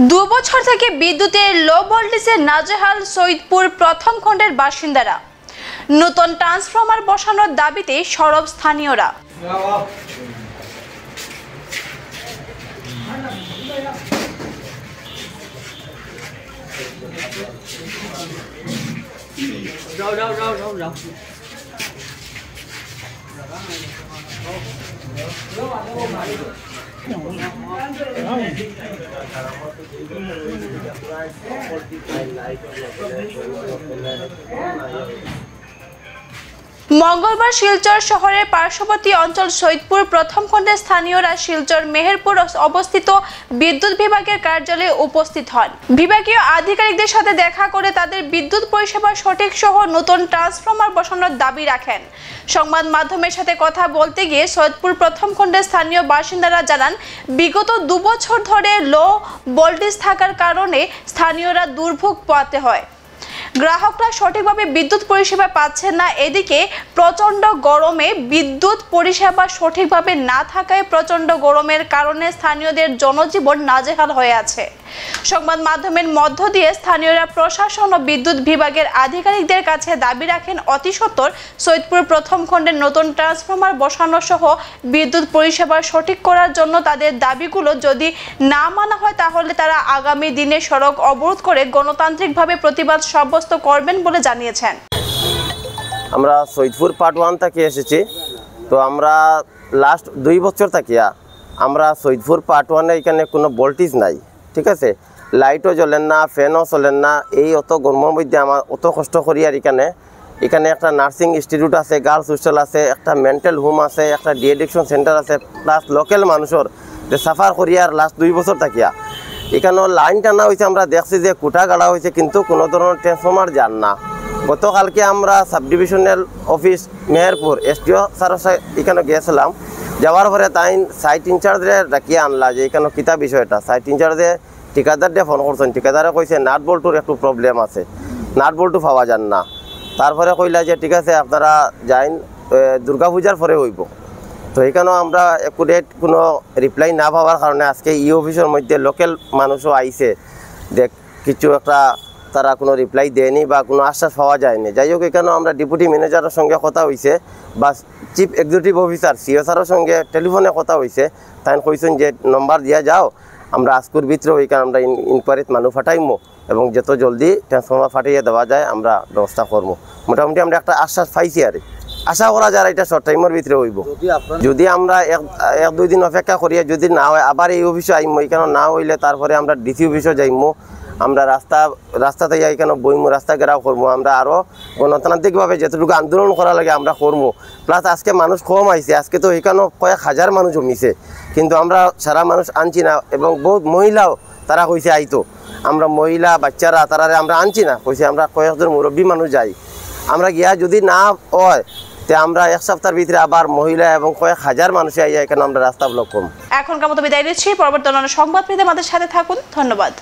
2 বছর থেকে বিদ্যুতের লো ভোল্টেজে নাজেহাল সৈয়দপুর প্রথম খণ্ডের বাসিন্দারা। নতুন ট্রান্সফরমার বসানোর দাবিতে সরব স্থানীয়রা। মঙ্গলবার শিলচর শহরের পার্শ্ববর্তী অঞ্চল সৈয়দপুর প্রথম খণ্ডের স্থানীয়রা শিলচর মেহেরপুর অবস্থিত বিদ্যুৎ বিভাগের কার্যালয়ে উপস্থিত হন। বিভাগীয় আধিকারিকদের সাথে দেখা করে তাদের বিদ্যুৎ পরিষেবা সঠিক সহ নতুন ট্রান্সফরমার বসানোর দাবি রাখেন। সংবাদ মাধ্যমের সাথে কথা বলতে গিয়ে সৈয়দপুর প্রথম খণ্ডের স্থানীয় বাসিন্দারা জানান, বিগত 2 বছর ধরে লো ভোল্টেজ থাকার কারণে স্থানীয়রা দুর্ভোগ পোহাতে হয়। গ্রাহকরা সঠিকভাবে বিদ্যুৎ পরিষেবা পাচ্ছেন না। এদিকে প্রচণ্ড গরমে বিদ্যুৎ পরিষেবা সঠিকভাবে না থাকায় প্রচণ্ড গরমের কারণে স্থানীয়দের জনজীবন নাজেহাল হয়ে আছে। সংবাদ মাধ্যমের মধ্য দিয়ে স্থানীয়রা প্রশাসন ও বিদ্যুৎ বিভাগের আধিকারিকদের কাছে দাবি রাখেন অতি সত্বর সৈয়দপুর প্রথম খণ্ডের নতুন ট্রান্সফরমার বসানো সহ বিদ্যুৎ পরিষেবা সঠিক করার জন্য তাদের দাবিগুলো যদি না মানা হয় তাহলে তারা আগামী দিনে সড়ক অবরোধ করে গণতান্ত্রিকভাবে প্রতিবাদ সাব্যস্ত করবেন বলে জানিয়েছেন। আমরা সৈয়দপুর পার্ট 1 থেকে এসেছি। তো আমরা লাস্ট 2 বছর থাকিয়া আমরা সৈয়দপুর পার্ট 1 এখানে কোনো ভোল্টেজ নাই, ঠিক আছে, লাইটও জ্বলেন না, ফ্যানও চলেন না। এই অত গরমের মধ্যে আমার অত কষ্ট করি আর এখানে একটা নার্সিং ইনস্টিটিউট আছে, গার্লস হোস্টেল আছে, একটা মেন্টাল হোম আছে, একটা ডিএডিকশন সেন্টার আছে, প্লাস লোকাল মানুষের যে সাফার করি আর লাস্ট 2 বছর থাকিয়া এখানেও লাইন টানা হয়েছে। আমরা দেখছি যে কুটা গাড়া হয়েছে কিন্তু কোনো ধরনের ট্রান্সফরমার যান না। গতকালকে আমরা sub divisional office Meherpur SDO sir এখানে গিয়েছিলাম। যাওয়ার পরে তাই সাইট ইনচার্জে ডাকিয়ে আনলা যে এখানে কিতা বিষয়টা। সাইট ইনচার্জে ঠিকাদারকে ফোন করছেন, ঠিকাদারে কইছে নাট বল্টুর একটু প্রবলেম আছে, নাট বল্টু পাওয়া যান না। তারপরে কইলা যে ঠিক আছে আপনারা যাইন, দুর্গা পূজার পরে হইব। তো এখানেও আমরা একুরেট কোনো রিপ্লাই না পাওয়ার কারণে আজকে ই অফিসের মধ্যে লোকাল মানুষও আইছে, দেখ কিছু একটা তারা কোনো রিপ্লাই দেয়নি বা কোনো আশ্বাস পাওয়া যায়নি। যাই হোক এখানেও আমরা ডেপুটি ম্যানেজারের সঙ্গে কথা হয়েছে বা চিফ এক্সিকিউটিভ অফিসার সিও স্যারের সঙ্গে টেলিফোনে কথা হয়েছে। তাই কইছেন যে নম্বর দিয়া যাও, আমরা আজকের ভিতরে ওইখানে আমরা ইনকোয়ারিত মানুষ ফাটাইমো এবং যত জলদি ট্রান্সফরমার ফাটিয়ে দেওয়া যায় আমরা ব্যবস্থা করবো। মোটামুটি আমরা একটা আশ্বাস পাইছি আর আশা করা যায় এটা শর্ট টাইমের ভিতরে হইব। যদি আমরা 1-2 দিন অপেক্ষা করিয়া যদি না হয় আবার এই অফিসে আইমো, এখানে না হইলে তারপরে আমরা ডিসি অফিসে যাইমো। আমরা রাস্তাতে এখানে বইমো, রাস্তা ঘেরাও করবো। আমরা আরও গণতান্ত্রিকভাবে যতটুকু আন্দোলন করা লাগে আমরা করবো। প্লাস আজকে মানুষ কম আইছে, আজকে তো এখানেও কয়েক হাজার মানুষ জমিছে কিন্তু আমরা সারা মানুষ আনছি না। এবং বহুত মহিলাও তারা কইছে আইতো, আমরা মহিলা বাচ্চারা তারা আমরা আনছি না, কইছে আমরা কয়েকজন মুরব্বী মানুষ যাই। আমরা গিয়া যদি না হয় তে আমরা 1 সপ্তাহের ভিতরে আবার মহিলা এবং কয়েক হাজার মানুষ আইয়া এখানে আমরা রাস্তা ব্লক করব। এখনকার মতো বিদায় নিচ্ছি। পরবর্তী অন্যান্য সংবাদ পেতে আমাদের সাথে থাকুন। ধন্যবাদ।